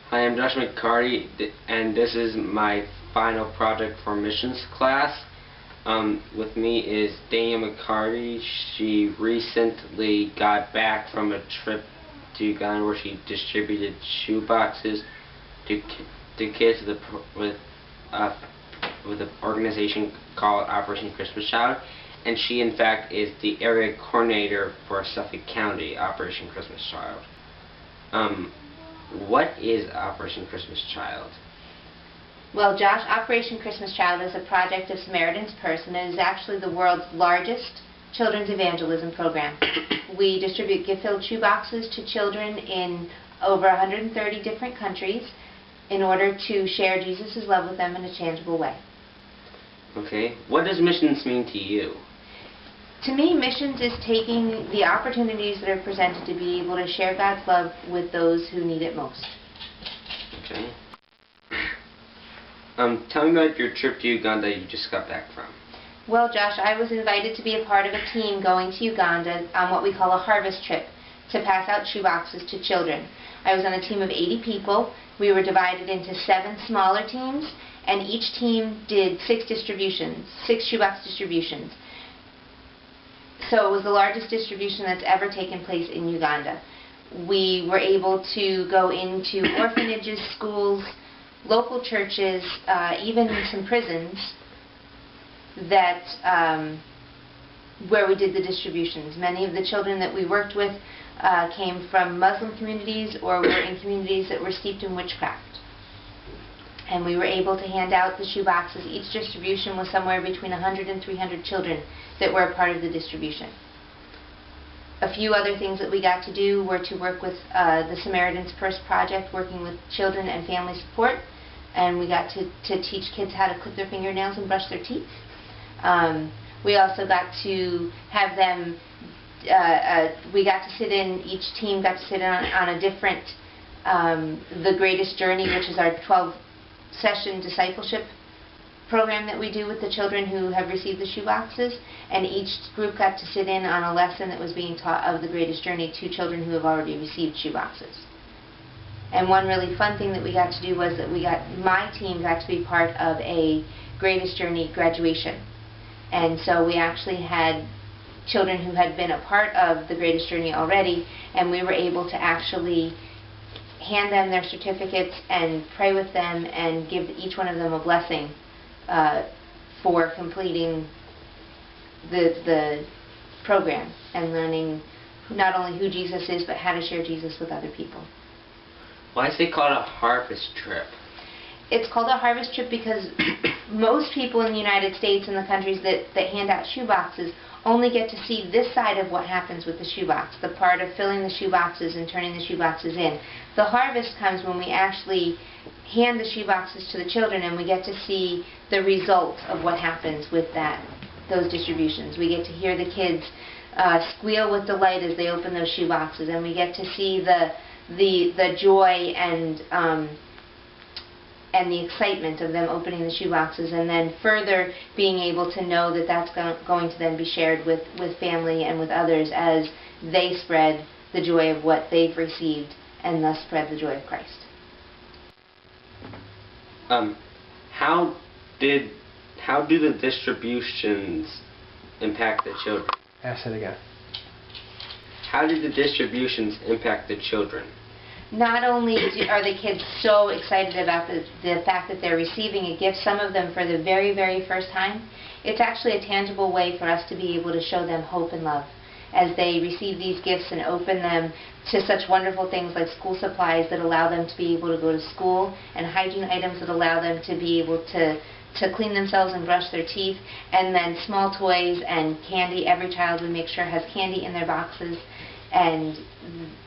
Hi, I'm Josh McCarty, and this is my final project for missions class. With me is Daniel McCarty. She recently got back from a trip to Uganda where she distributed shoe boxes to kids with an organization called Operation Christmas Child, and she in fact is the area coordinator for Suffolk County Operation Christmas Child. What is Operation Christmas Child? Well, Josh, Operation Christmas Child is a project of Samaritan's Purse, and it is actually the world's largest children's evangelism program. We distribute gift-filled shoe boxes to children in over 130 different countries in order to share Jesus' love with them in a tangible way. Okay. What does missions mean to you? To me, missions is taking the opportunities that are presented to be able to share God's love with those who need it most. Okay. Tell me about your trip to Uganda you just got back from. Well, Josh, I was invited to be a part of a team going to Uganda on what we call a harvest trip to pass out shoe boxes to children. I was on a team of 80 people. We were divided into 7 smaller teams, and each team did 6 shoebox distributions. So it was the largest distribution that's ever taken place in Uganda. We were able to go into orphanages, schools, local churches, even some prisons that where we did the distributions. Many of the children that we worked with came from Muslim communities or were in communities that were steeped in witchcraft. And we were able to hand out the shoe boxes. Each distribution was somewhere between 100 and 300 children that were a part of the distribution. A few other things that we got to do were to work with the Samaritan's Purse Project, working with children and family support, and we got to teach kids how to clip their fingernails and brush their teeth. We also got to have them, each team got to sit in on a different, The Greatest Journey, which is our 12-session discipleship program that we do with the children who have received the shoe boxes, and each group got to sit in on a lesson that was being taught of the Greatest Journey to children who have already received shoe boxes. And one really fun thing that we got to do was that my team got to be part of a Greatest Journey graduation. And so we actually had children who had been a part of the Greatest Journey already, and we were able to actually hand them their certificates and pray with them and give each one of them a blessing for completing the program and learning not only who Jesus is, but how to share Jesus with other people. Why is it called a harvest trip? It's called a harvest trip because most people in the United States and the countries that hand out shoe boxes only get to see this side of what happens with the shoebox, the part of filling the shoe boxes and turning the shoe boxes in. The harvest comes when we actually hand the shoe boxes to the children and we get to see the result of what happens with those distributions. We get to hear the kids squeal with delight as they open those shoe boxes, and we get to see the joy and the excitement of them opening the shoe boxes, and then further being able to know that that's going to then be shared with family and with others as they spread the joy of what they've received and thus spread the joy of Christ. How do the distributions impact the children? Ask it again. How did the distributions impact the children? Not only are the kids so excited about the fact that they're receiving a gift, some of them for the very, very first time, it's actually a tangible way for us to be able to show them hope and love as they receive these gifts and open them to such wonderful things like school supplies that allow them to be able to go to school, and hygiene items that allow them to be able to clean themselves and brush their teeth, and then small toys and candy. Every child, we make sure, has candy in their boxes. And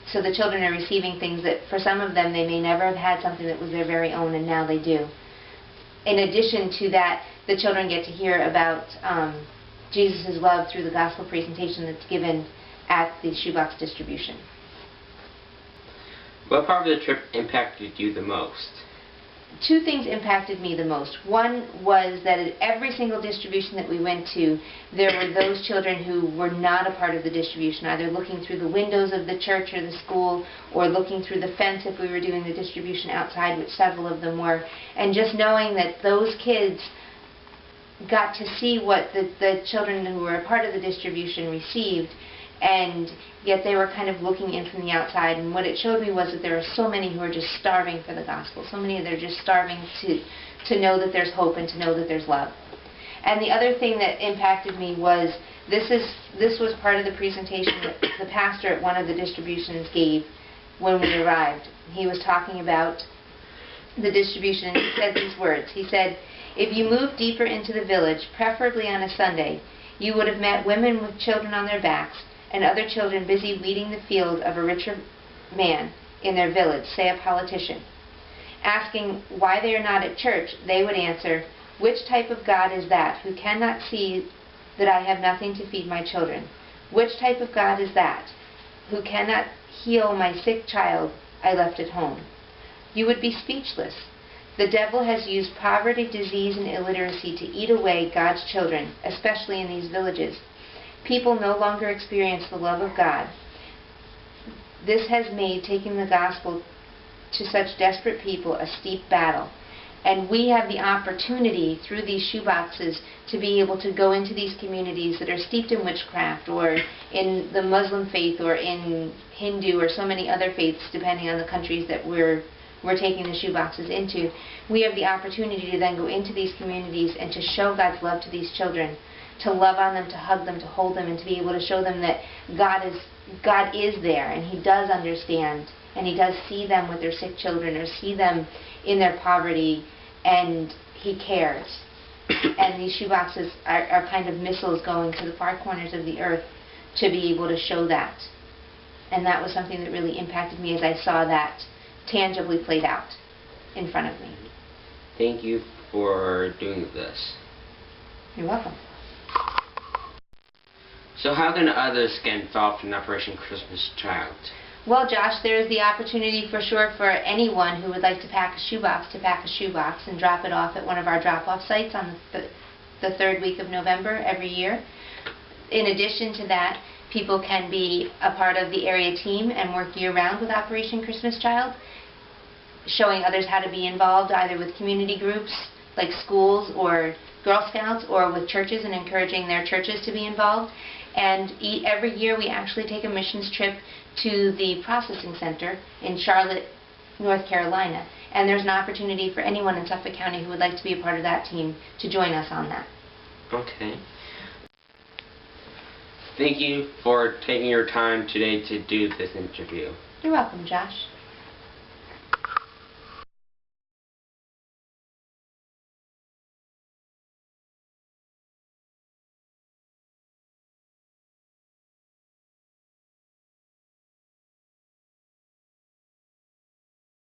so the children are receiving things that for some of them they may never have had something that was their very own, and now they do. In addition to that, the children get to hear about Jesus' love through the gospel presentation that's given at the shoebox distribution. What part of the trip impacted you the most? two things impacted me the most. One was that at every single distribution that we went to, there were those children who were not a part of the distribution, either looking through the windows of the church or the school, or looking through the fence if we were doing the distribution outside, which several of them were. And just knowing that those kids got to see what the children who were a part of the distribution received, and yet they were kind of looking in from the outside. And what it showed me was that there are so many who are just starving for the gospel. So many that are just starving to know that there's hope and to know that there's love. And the other thing that impacted me was this was part of the presentation that the pastor at one of the distributions gave when we arrived. He was talking about the distribution, and he said these words. He said, "If you moved deeper into the village, preferably on a Sunday, you would have met women with children on their backs and other children busy weeding the field of a richer man in their village, say a politician. Asking why they are not at church, they would answer, 'Which type of God is that who cannot see that I have nothing to feed my children? Which type of God is that who cannot heal my sick child I left at home?' You would be speechless. The devil has used poverty, disease, and illiteracy to eat away God's children, especially in these villages. People no longer experience the love of God. This has made taking the gospel to such desperate people a steep battle. And we have the opportunity through these shoeboxes to be able to go into these communities that are steeped in witchcraft or in the Muslim faith or in Hindu or so many other faiths, depending on the countries that we're taking the shoeboxes into. We have the opportunity to then go into these communities and to show God's love to these children, to love on them, to hug them, to hold them, and to be able to show them that God is there, and He does understand, and He does see them with their sick children or see them in their poverty, and He cares. And these shoeboxes are kind of missiles going to the far corners of the earth to be able to show that. And that was something that really impacted me as I saw that tangibly played out in front of me. Thank you for doing this. You're welcome. So how can others get involved in Operation Christmas Child? Well, Josh, there is the opportunity for sure for anyone who would like to pack a shoebox and drop it off at one of our drop-off sites on the third week of November every year. In addition to that, people can be a part of the area team and work year-round with Operation Christmas Child, showing others how to be involved either with community groups like schools or Girl Scouts or with churches and encouraging their churches to be involved. And every year we actually take a missions trip to the processing center in Charlotte, North Carolina. And there's an opportunity for anyone in Suffolk County who would like to be a part of that team to join us on that. Okay. Thank you for taking your time today to do this interview. You're welcome, Josh.